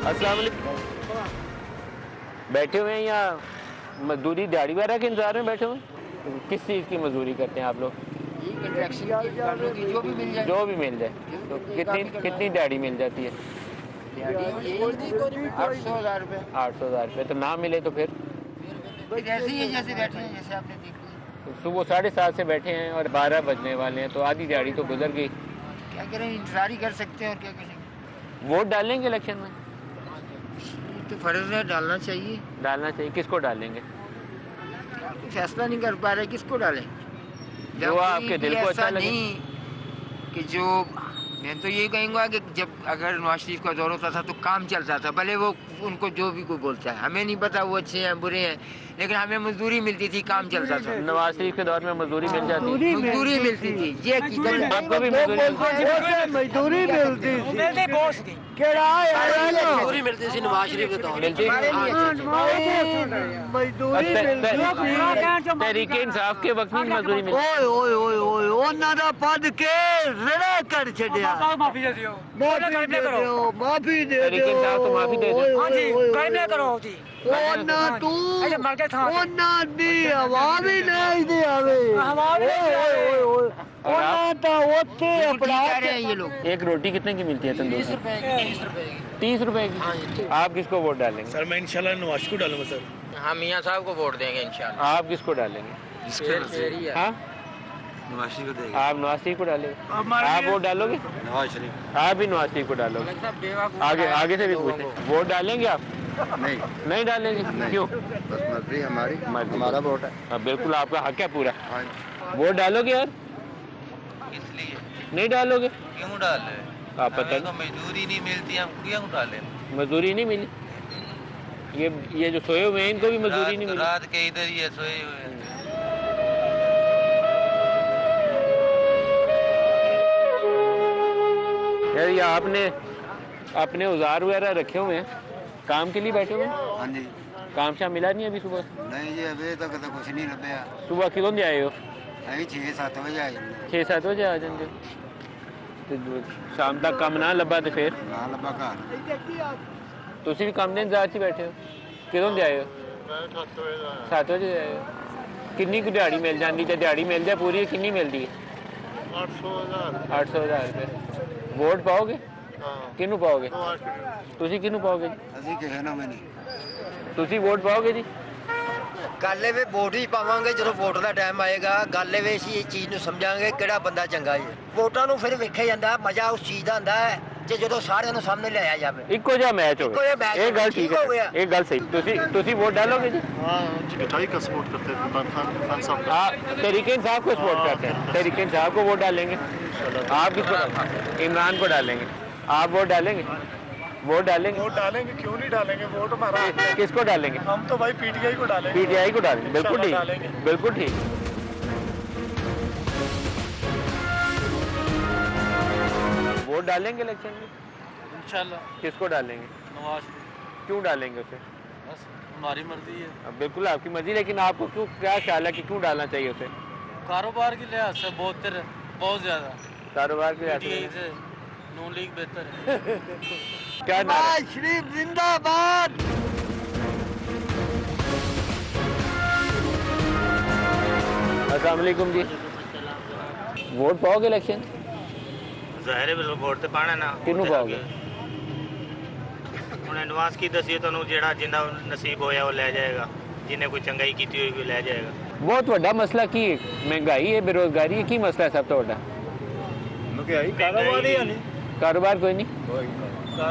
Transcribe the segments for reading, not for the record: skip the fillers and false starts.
अस्सलाम वालेकुम। बैठे हुए हैं या मजदूरी दिहाड़ी वगैरह के इंतजार में बैठे हुए हैं? किस चीज़ की मजदूरी करते हैं आप लोग? जो भी मिल जाए। जो भी मिल जाए। तो कितनी दिहाड़ी मिल जाती है? 800,000 रुपये। 800,000 रुपये। तो ना मिले तो फिर? जैसे ही है, जैसे बैठे हैं, जैसे आपने देख लिया। तो सुबह 7:30 से बैठे हैं और 12 बजने वाले हैं, तो आधी दिहाड़ी तो गुजर गई। क्या करें, इंतजार ही कर सकते हैं और क्या करेंगे। वोट डालेंगे इलेक्शन में? तो फर्ज है, डालना चाहिए। डालना चाहिए। किसको डालेंगे? फैसला नहीं कर पा रहे किसको डालें। जो आपके दिल को अच्छा लगे। नहीं कि जो मैं तो ये कहूँगा कि जब अगर नवाज शरीफ का दौर होता था तो काम चलता था, भले वो उनको जो भी कोई बोलता है, हमें नहीं पता वो अच्छे हैं बुरे हैं, लेकिन हमें मजदूरी मिलती थी, काम चलता था। नवाज शरीफ के दौर में मजदूरी मिल जाती थी? मजदूरी मिलती थी। ये आपको भी मजदूरी मजदूरी मिलती थी। मजदूरी मिलती थी नवाज शरीफ के दौर में। मजदूरी मिलती। तहरीके इंसाफ के वक्त में मजदूरी मिलती? ओए ओए ओए ओए ਉਹਨਾਂ ਦਾ ਪੱਦ ਕੇ ਰੜਾ ਕਰ ਛੱਡਿਆ। माफी दे दियो। ਮਾਫੀ ਦੇ ਦਿਓ, ਮਾਫੀ ਦੇ तहरीके ਦਿਓ। इंसाफ तो माफी दे दो। हाँ जी, गाइड ना करो जी। ਉਹਨਾਂ ਤੂੰ अच्छा मर गए था। ਉਹਨਾਂ ਦੀ ਹਵਾ ਵੀ ਨਹੀਂ ਦੇ ਆਵੇ। हवा भी नहीं दे आवे। ਉਹਨਾਂ ਤਾਂ ਉੱਥੇ अपना अपना रहे हैं ये लोग। एक रोटी कितने की मिलती है तंदूर 30 में? रुपए की, 30 रुपए की। 30 रुपए की। आप किसको वोट डालेंगे? सर मैं इंशाल्लाह नवाज को डालूंगा सर। हम मियाँ साहब को वोट देंगे इंशाल्लाह। आप किसको डालेंगे? हाँ, नवाज शरीफ को देंगे। आप नवाज शरीफ को डालेंगे? आप वोट डालोगे? नवाज शरीफ आप भी नवाज शरीफ को डालोगे? आगे से भी पूछते हैं, वोट डालेंगे आप? नहीं डालेंगे? क्यों? बस मर्जी हमारी, मर्जी। हमारा वोट है। हाँ, बिल्कुल आपका हक है पूरा। हाँ, वोट डालोगे यार? इसलिए नहीं डालोगे? क्यों डाले? आप पता तो मजदूरी नहीं मिलती, हम क्यों डाले? नहीं, मजदूरी नहीं मिली। ये जो सोए हुए हैं इनको भी मजदूरी नहीं मिली। रात के इधर ही सोए हुए हैं। यार ये आपने अपने औजार वगैरह रखे हुए हैं, काम के लिए बैठे हुए हैं? हाँ जी। काम शाम मिला नहीं अभी सुबह? नहीं जी, अभी तक तो कुछ नहीं लभ्या। सुबह कितों दे आए हो? अभी 6-7 बजे आए हैं। 6-7 बजे आ जाएंगे। तो शाम तक काम ना लभा तो फिर ना लभा घर। तुसी भी काम दे इंतजार च बैठे हो? कितों दे आए हो? 7 बजे आए हो। कितनी कुछ दिहाड़ी मिल जाती? तो दिहाड़ी मिल जाए पूरी, कितनी मिलती है? 800,000 रुपये। वोट पाओगे? किनू पाओगे? तुसी किनू पाओगे जी? ਅਸੀਂ ਕਿਸੇ ਨੂੰ ਵੀ ਨਹੀਂ। तुसी वोट पाओगे जी? ਗੱਲ ਇਹ ਵੇ ਵੋਟ ਹੀ ਪਾਵਾਂਗੇ ਜਦੋਂ ਵੋਟ ਦਾ ਟਾਈਮ ਆਏਗਾ। ਗੱਲ ਇਹ ਵੇ ਅਸੀਂ ਇਸ ਚੀਜ਼ ਨੂੰ ਸਮਝਾਂਗੇ ਕਿਹੜਾ ਬੰਦਾ ਚੰਗਾ ਹੈ। ਵੋਟਾਂ ਨੂੰ ਫਿਰ ਵੇਖਿਆ ਜਾਂਦਾ, ਮਜ਼ਾ ਉਸ ਚੀਜ਼ ਦਾ ਹੁੰਦਾ ਹੈ ਕਿ ਜਦੋਂ ਸਾਰਿਆਂ ਨੂੰ ਸਾਹਮਣੇ ਲਿਆਇਆ ਜਾਵੇ। ਇੱਕੋ ਜਿਹਾ ਮੈਚ ਹੋਵੇ। ਇੱਕੋ ਜਿਹਾ ਮੈਚ ਇਹ ਗੱਲ ਹੋਵੇ, ਠੀਕ ਠੀਕ ਹੋ ਹੈ, ਗਿਆ। ਇਹ ਗੱਲ ਸਹੀ। तुसी वोट डालोगे जी? हाँ मिठाई का सपोर्ट करते हैं इमरान खान साहब का। हाँ, तहरीके इंसाफ को सपोर्ट करते हैं। तहरीके इंसाफ को वोट डालेंगे। आप किसको डालेंगे? इमरान को डालेंगे। आप वोट डालेंगे? वोट डालेंगे? वोट डालेंगे, क्यों नहीं डालेंगे? वोट हमारा हक है। किसको डालेंगे? हम तो भाई पीटीआई को डालेंगे। पीटीआई को डालेंगे। बिल्कुल इंशाल्लाह ठीक, डालेंगे। बिल्कुल ठीक। वोट डालेंगे इलेक्शन में? इंशाल्लाह। किसको डालेंगे? नवाज क्यों डालेंगे उसे? बस हमारी मर्जी है। अब बिल्कुल आपकी मर्जी, लेकिन आपको क्यों, क्या ख्याल है कि क्यों डालना चाहिए उसे? कारोबार के लिहाज से बहुत ज्यादा कारोबार के लिहाज PTI से से नून लीग बेहतर है। क्या नारा है? नवाज शरीफ जिंदाबाद। अस्सलाम वालेकुम जी। वोट पाओगे इलेक्शन? ਜ਼ਾਹਿਰ ਹੈ ਵੋਟ ਤੇ ਪਾਣਾ ਨਾ। ਕਿਹਨੂੰ ਪਾਓਗੇ? ਹੁਣ ਐਡਵਾਂਸ ਕੀ ਦਸੀਏ ਤੁਹਾਨੂੰ, ਜਿਹੜਾ ਜਿੰਦਾ ਨਸੀਬ ਹੋਇਆ ਉਹ ਲੈ ਜਾਏਗਾ, ਜਿਹਨੇ ਕੋਈ ਚੰਗਾਈ ਕੀਤੀ ਹੋਈ ਉਹ ਲੈ ਜਾਏਗਾ। बहुत ਵੱਡਾ ਮਸਲਾ ਕੀ ਹੈ? महंगाई है, बेरोजगारी है, की मसला है सब तो ਵੱਡਾ? कारोबार ही नहीं। कारोबार कोई नहीं।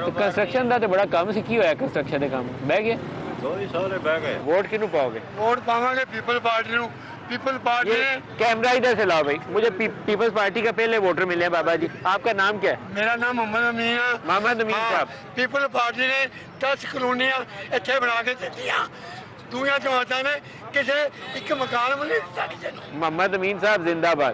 तो कंस्ट्रक्शन ਦਾ ਤੇ ਬੜਾ ਕੰਮ ਸੀ, ਕੀ ਹੋਇਆ ਕੰਸਟਰਕਸ਼ਨ ਦੇ ਕੰਮ? ਬਹਿ ਗਏ? 2 साल बह गए। वोट किनू पाओगे? वोट पावांगे पीपल पार्टी ਨੂੰ। पीपल पार्टी ये कैमरा इधर से लाओ भाई। मुझे पीपल्स पार्टी का पहले वोटर मिले हैं बाबा जी। आपका नाम क्या है? मेरा नाम मोहम्मद अमीन है। मोहम्मद अमीन साहब। पीपल पार्टी ने 10 कॉलोनियां ਇੱਥੇ ਬਣਾ ਕੇ ਦਿੱਤੀਆਂ। दुनिया जमाता ने किसी एक मकान में नहीं। मोहम्मद अमीन साहब जिंदाबाद।